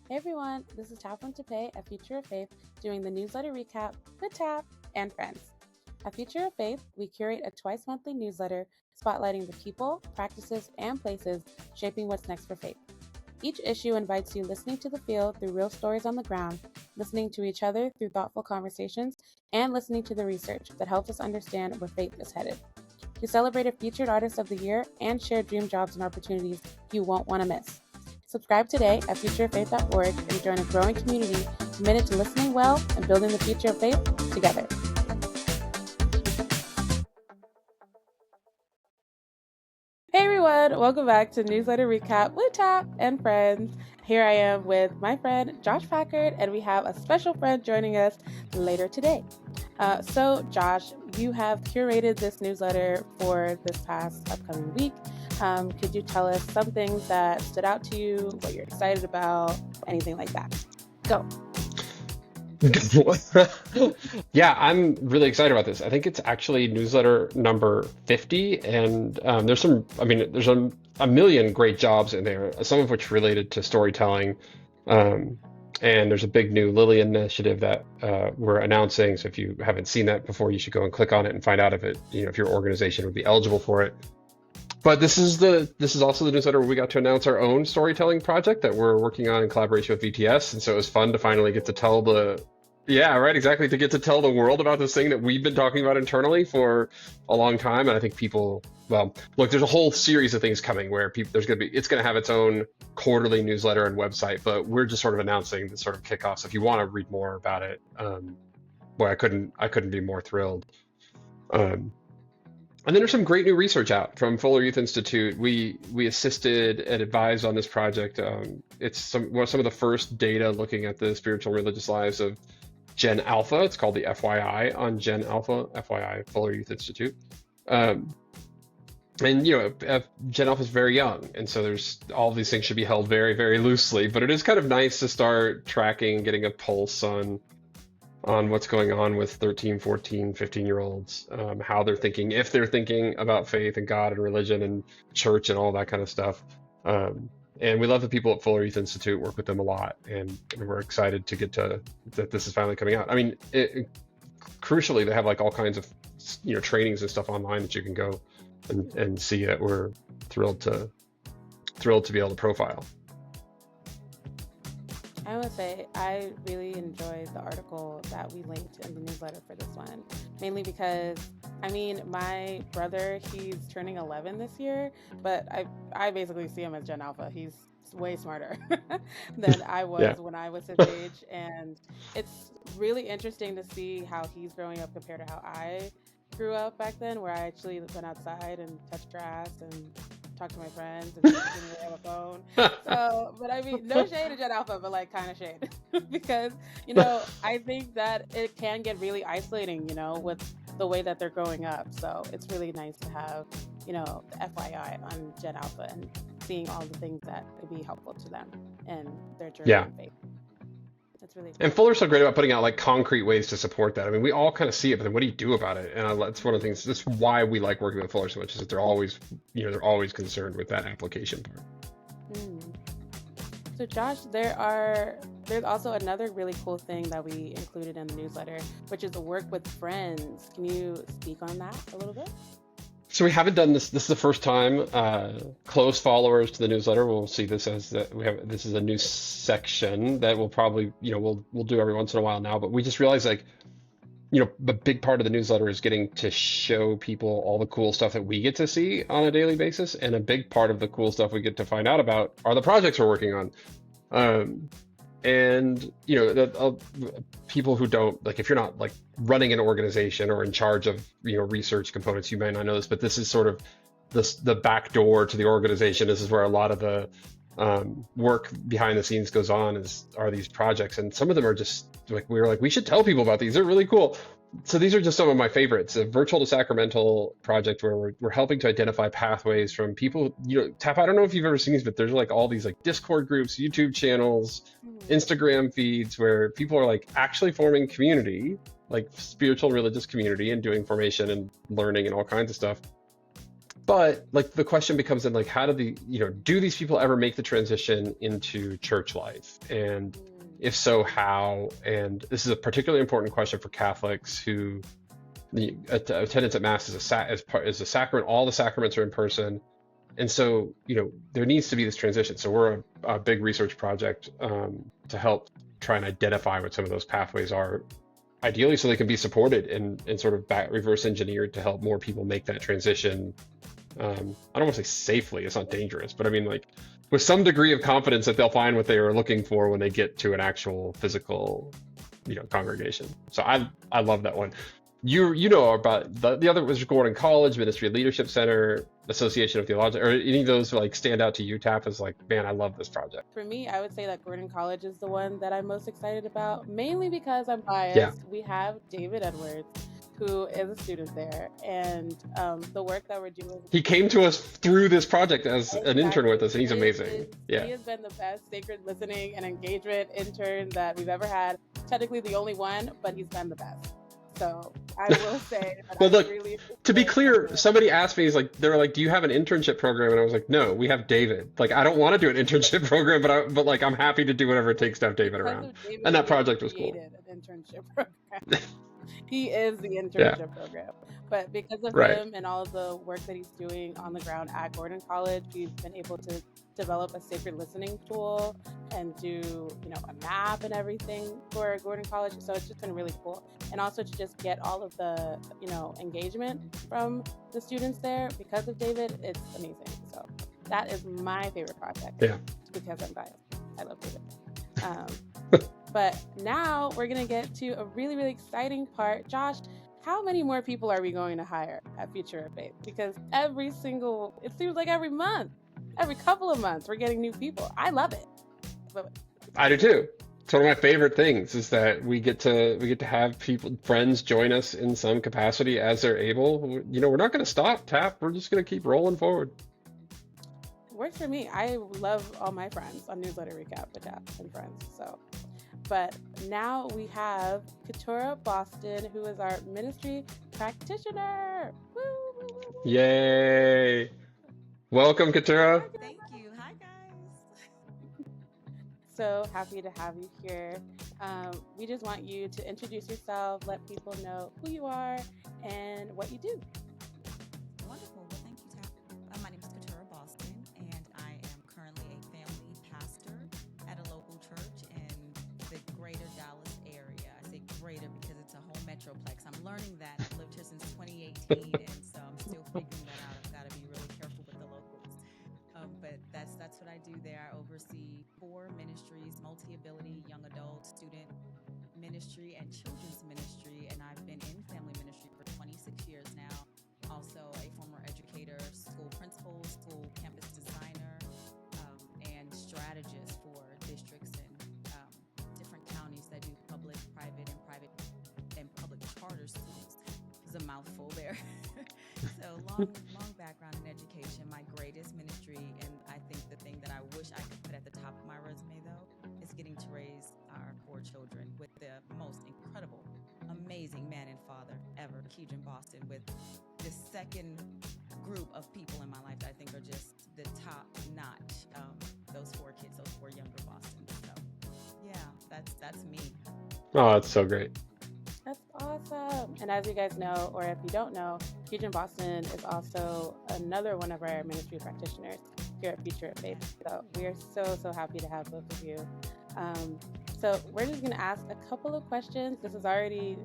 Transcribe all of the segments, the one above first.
Hey everyone, this is Tap to Pay, a Future of Faith, doing the newsletter recap with Tap and friends. At Future of Faith, we curate a twice monthly newsletter spotlighting the people, practices, and places shaping what's next for faith. Each issue invites you listening to the field through real stories on the ground, listening to each other through thoughtful conversations, and listening to the research that helps us understand where faith is headed. We celebrated Featured Artist of the Year and share dream jobs and opportunities you won't want to miss. Subscribe today at futureoffaith.org and join a growing community committed to listening well and building the future of faith together. Hey everyone, welcome back to Newsletter Recap with Tap and friends. Here I am with my friend Josh Packard, and we have a special friend joining us later today. So Josh, you have curated this newsletter for this past upcoming week. Could you tell us some things that stood out to you, what you're excited about, anything like that? Go. Yeah, I'm really excited about this. I think it's actually newsletter number 50, and there's a million great jobs in there, some of which related to storytelling. Um, and there's a big new Lillian initiative that we're announcing. So if you haven't seen that before, you should go and click on it and find out if your organization would be eligible for it. But this is also the newsletter where we got to announce our own storytelling project that we're working on in collaboration with VTS, and so it was fun to finally get to tell yeah, right, exactly, to get to tell the world about this thing that we've been talking about internally for a long time. And I think well, look, there's a whole series of things coming where it's gonna have its own quarterly newsletter and website, but we're just sort of announcing the sort of kickoff. So if you want to read more about it, boy, I couldn't be more thrilled. Um, and then there's some great new research out from Fuller Youth Institute. We assisted and advised on this project. It's some of the first data looking at the spiritual and religious lives of Gen Alpha. It's called the FYI on Gen Alpha, FYI Fuller Youth Institute. Um, and Gen Alpha is very young, and so there's all these things should be held very, very loosely. But it is kind of nice to start tracking, getting a pulse on what's going on with 13, 14, 15-year-olds, how they're thinking, if they're thinking about faith and God and religion and church and all that kind of stuff. And we love the people at Fuller Youth Institute, work with them a lot, and we're excited to that this is finally coming out. I mean, crucially, they have like all kinds of trainings and stuff online that you can go and see that we're thrilled to be able to profile. I would say I really enjoyed the article that we linked in the newsletter for this one, mainly because, I mean, my brother, he's turning 11 this year, but I basically see him as Gen Alpha. He's way smarter than I was Yeah. when I was his age, and it's really interesting to see how he's growing up compared to how I grew up back then, where I actually went outside and touched grass and talked to my friends and didn't really have a phone. So, but I mean, no shade to Gen Alpha, but like kind of shade because, I think that it can get really isolating, with the way that they're growing up. So it's really nice to have, the FYI on Gen Alpha and seeing all the things that could be helpful to them and their journey Yeah. in faith. That's really And exciting. Fuller's so great about putting out like concrete ways to support that. I mean, we all kind of see it, but then what do you do about it? And that's one of the things. That's why we like working with Fuller so much, is that they're always concerned with that application part. Mm. So Josh, there's also another really cool thing that we included in the newsletter, which is the work with friends. Can you speak on that a little bit? So we haven't done this. This is the first time. Close followers to the newsletter will see this as that this is a new section that we'll probably we'll do every once in a while now. But we just realized, like, a big part of the newsletter is getting to show people all the cool stuff that we get to see on a daily basis, and a big part of the cool stuff we get to find out about are the projects we're working on. Um, and people who don't, like, if you're not like running an organization or in charge of research components, you may not know this, but this is sort of the back door to the organization. This is where a lot of the work behind the scenes goes on, are these projects, and some of them are just like, we were like, we should tell people about these, they're really cool. So these are just some of my favorites. A Virtual to Sacramental project where we're helping to identify pathways from people. Tap, I don't know if you've ever seen these, but there's like all these like Discord groups, YouTube channels, Mm. Instagram feeds where people are like actually forming community, like spiritual and religious community, and doing formation and learning and all kinds of stuff. But like the question becomes then like how do do these people ever make the transition into church life? And if so, how? And this is a particularly important question for Catholics who the attendance at Mass is a sacrament. All the sacraments are in person. And so, there needs to be this transition. So we're a big research project to help try and identify what some of those pathways are, ideally, so they can be supported and sort of reverse engineered to help more people make that transition. I don't want to say safely, it's not dangerous, but I mean like with some degree of confidence that they'll find what they are looking for when they get to an actual physical, congregation. So I love that one. You know about the other was Gordon College, Ministry Leadership Center, Association of Theologians, or any of those like stand out to you, Tap, as like, man, I love this project? For me, I would say that Gordon College is the one that I'm most excited about, mainly because I'm Yeah. biased. We have David Edwards, who is a student there, and the work that we're doing. He came to us through this project as an intern with us, and he's amazing. He has been the best sacred listening and engagement intern that we've ever had. Technically the only one, but he's been the best. So I will say that well, look, to be clear, somebody asked me, they were like, do you have an internship program? And I was like, no, we have David. Like, I don't want to do an internship program, but like, I'm happy to do whatever it takes to have David around. And that project was cool. An internship program. He is the internship program. But because of him and all of the work that he's doing on the ground at Gordon College, we've been able to develop a sacred listening tool and do, a map and everything for Gordon College. So it's just been really cool. And also to just get all of the, engagement from the students there because of David, it's amazing. So that is my favorite project. Yeah. Because I'm biased. I love David. But now we're going to get to a really, really exciting part. Josh, how many more people are we going to hire at Future of Faith? Because it seems like every month, every couple of months, we're getting new people. I love it. I do too. It's one of my favorite things is that we get to have friends join us in some capacity as they're able. We're not going to stop, Tap. We're just going to keep rolling forward. Works for me. I love all my friends on Newsletter Recap with Tap and friends. But now we have Keturah Boston, who is our ministry practitioner. Woo! Yay! Welcome, Keturah. Thank you. Hi, guys. So happy to have you here. We just want you to introduce yourself, let people know who you are and what you do. Wonderful. Well, thank you, Tap. My name is Keturah Boston, and I am currently a family pastor at a local church in the greater Dallas area. I say greater because it's a whole metroplex. I'm learning that. I've lived here since 2018, and so I'm still figuring that out. I've got to be really careful with the locals. But that's what I do there. I oversee 4 ministries: multi-ability, young adult, student ministry, and children's ministry. And I've been in family ministry for 26 years now. Also a former educator, school principal, school campus designer, and strategist for districts and different counties that do public, private, and public charter schools. There's a mouthful there. So long background in education. My greatest ministry, and I think the thing that I wish I could put at the top of my resume, though, is getting to raise our 4 children with the most incredible, amazing man and father ever, Keturah Boston, with the second group of people in my life that I think are just the top notch. Those 4 kids, those 4 younger Bostons. So yeah, that's me. Oh, that's so great. That's awesome. And as you guys know, or if you don't know, Keturah Boston is also another one of our ministry practitioners here at Future of Faith. So we are so happy to have both of you. So we're just going to ask a couple of questions. This is already,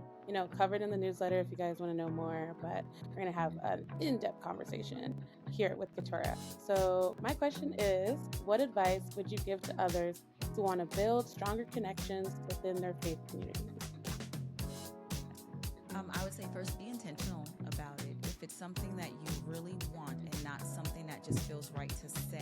covered in the newsletter if you guys want to know more, but we're going to have an in-depth conversation here with Keturah. So my question is, what advice would you give to others who want to build stronger connections within their faith communities? I would say first, be intentional about it. If it's something that you really want and not something that just feels right to say,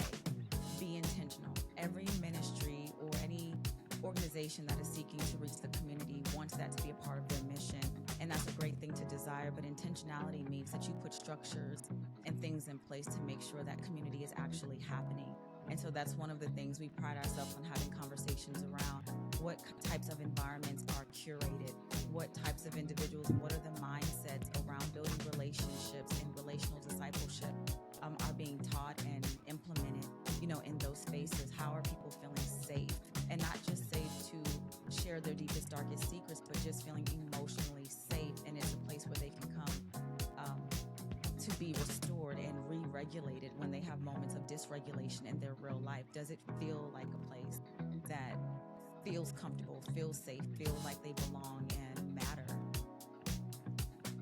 be intentional. Every ministry or any organization that is seeking to reach the community wants that to be a part of their mission, and that's a great thing to desire. But intentionality means that you put structures and things in place to make sure that community is actually happening. And so that's one of the things we pride ourselves on, having conversations around what types of environments are curated, what types of individuals, what are the mindsets around building relationships and relational discipleship share their deepest, darkest secrets, but just feeling emotionally safe, and it's a place where they can come to be restored and re-regulated when they have moments of dysregulation in their real life. Does it feel like a place that feels comfortable, feels safe, feels like they belong and matter?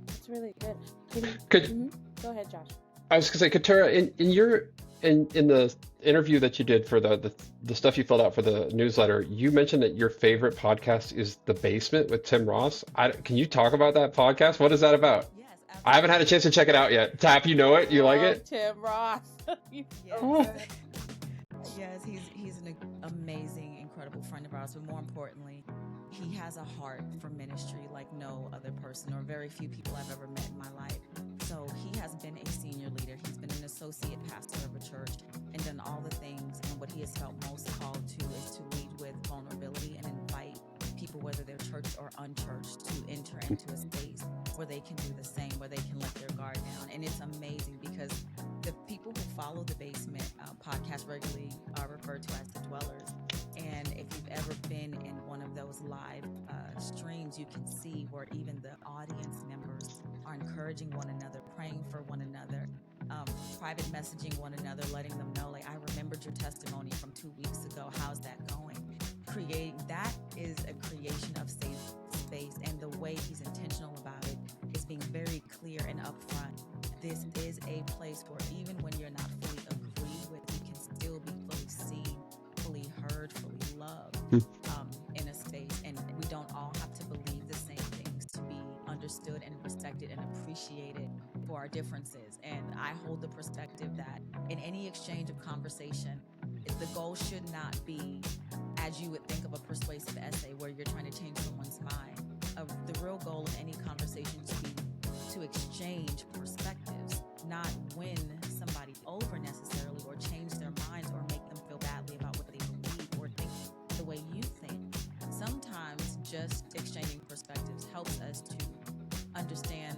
That's really good. Go ahead, Josh. I was gonna say, Keturah, in the interview that you did for the stuff you filled out for the newsletter, you mentioned that your favorite podcast is The Basement with Tim Ross. Can you talk about that podcast? What is that about? Yes, I haven't had a chance to check it out yet. Tap, you know it? You like it? Tim Ross. Yes. Yes, he's an amazing, incredible friend of ours, but more importantly, he has a heart for ministry like no other person or very few people I've ever met in my life. So he has been a senior leader. He's been an associate pastor of a church and done all the things. And what he has felt most called to is to lead with vulnerability and invite people, whether they're churched or unchurched, to enter into a space where they can do the same, where they can let their guard down. And it's amazing because the people who follow The Basement podcast regularly are referred to as the dwellers. And if you've ever been in one of those live streams, you can see where even the audience members are encouraging one another, praying for one another, private messaging one another, letting them know, like, I remembered your testimony from 2 weeks ago. How's that going? That is a creation of safe space. And the way he's intentional about it is being very clear and upfront. This is a place where even when you're not fully agreed with, you can still be fully seen, fully heard, fully loved in a space. And we don't all have to believe the same things to be understood and respected and appreciated for our differences. And I hold the perspective that in any exchange of conversation, the goal should not be, as you would think of a persuasive essay where you're trying to change someone's mind. The real goal of any conversation should be to exchange perspectives, not win somebody over necessarily or change their minds or make them feel badly about what they believe or think the way you think. Sometimes just exchanging perspectives helps us to understand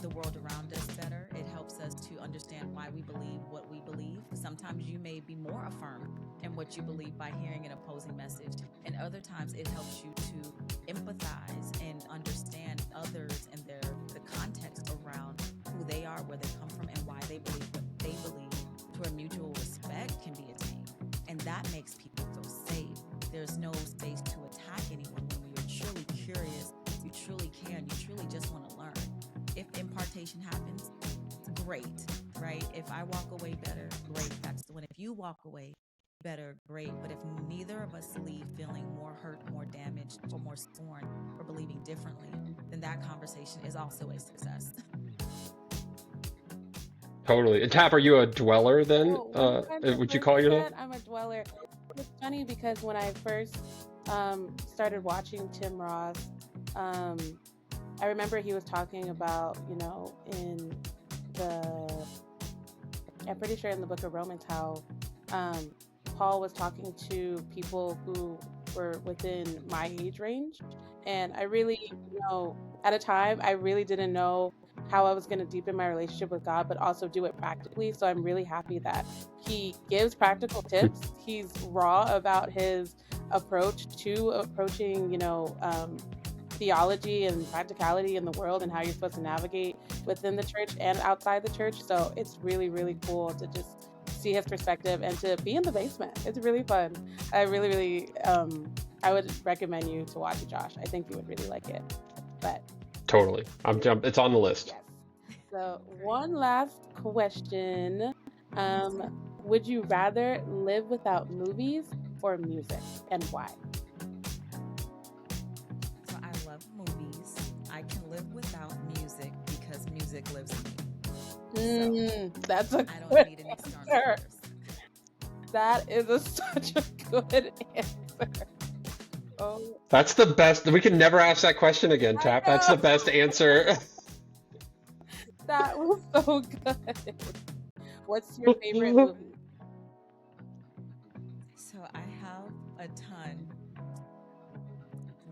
the world around us better. It helps us to understand why we believe what we believe. Sometimes you may be more affirmed in what you believe by hearing an opposing message, and other times it helps you to empathize and understand others and the context around who they are, where they come from, and why they believe what they believe, to where mutual respect can be attained. And that makes people feel safe. There's no space to attack anyone when you're truly curious, you truly care, and you truly just want to learn. If impartation happens, great, right? If I walk away better, great, that's the one. If you walk away better, great. But if neither of us leave feeling more hurt, more damaged, or more scorned, or believing differently, then that conversation is also a success. Totally. And Tap, are you a dweller then? Would you call yourself? I'm a dweller. It's funny because when I first started watching Tim Ross, I remember he was talking about, in I'm pretty sure in the book of Romans, how Paul was talking to people who were within my age range. And I really, at a time, I really didn't know how I was going to deepen my relationship with God, but also do it practically. So I'm really happy that he gives practical tips. He's raw about his approach to approaching, theology and practicality in the world and how you're supposed to navigate within the church and outside the church. So it's really, really cool to just see his perspective and to be in the basement. It's really fun. I really, really, I would recommend you to watch it, Josh. I think you would really like it. But Totally. It's on the list. yes. So one last question. Would you rather live without movies or music, and why? So I love movies. I can live without music because music lives in me. So That's a I good don't need an external answer. force. That is such a good answer. Oh, That's the best. We can never ask that question again, I Tap. That's the know. best answer. That was so good. What's your favorite movie? So I have a ton.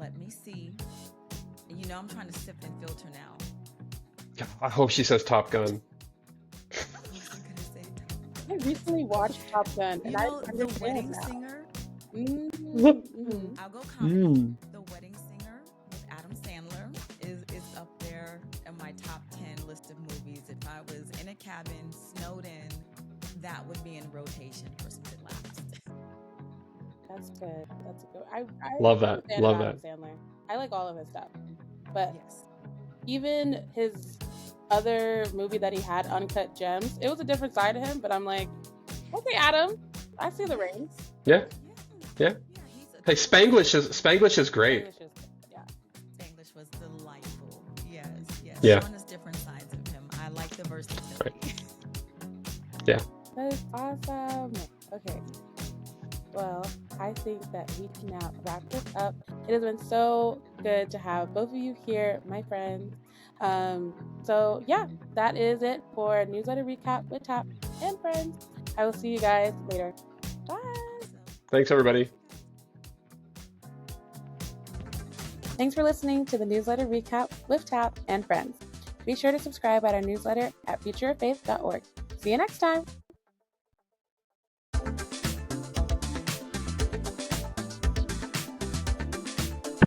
Let me see. I'm trying to sift and filter now. I hope she says Top Gun. I wasn't gonna say Top I recently watched Top Gun, Gun. and I The understand Wedding now. Singer. Mm-hmm. I'll go comedy. The Wedding list of movies. If I was in a cabin, snowed in, that would be in rotation for Spit Laughs. That's good. That's good. I Love am that. a fan Love of that. Adam Sandler. I like all of his stuff, but Yes. even his other movie that he had, Uncut Gems, it was a different side of him. But I'm like, okay, Adam, I see the rings. Yeah. Yeah. He's a Hey, Spanglish is great. English is, yeah. Spanglish was delightful. Yes, yes. Yeah. Showing us different sides of him. I like the versatility. Yeah. That is awesome. Okay. Well, I think that we can now wrap this up. It has been so good to have both of you here, my friends. So yeah, that is it for Newsletter Recap with Tap and Friends. I will see you guys later. Bye. Thanks, everybody. Thanks for listening to the Newsletter Recap with Tap and Friends. Be sure to subscribe at our newsletter at futureoffaith.org. See you next time.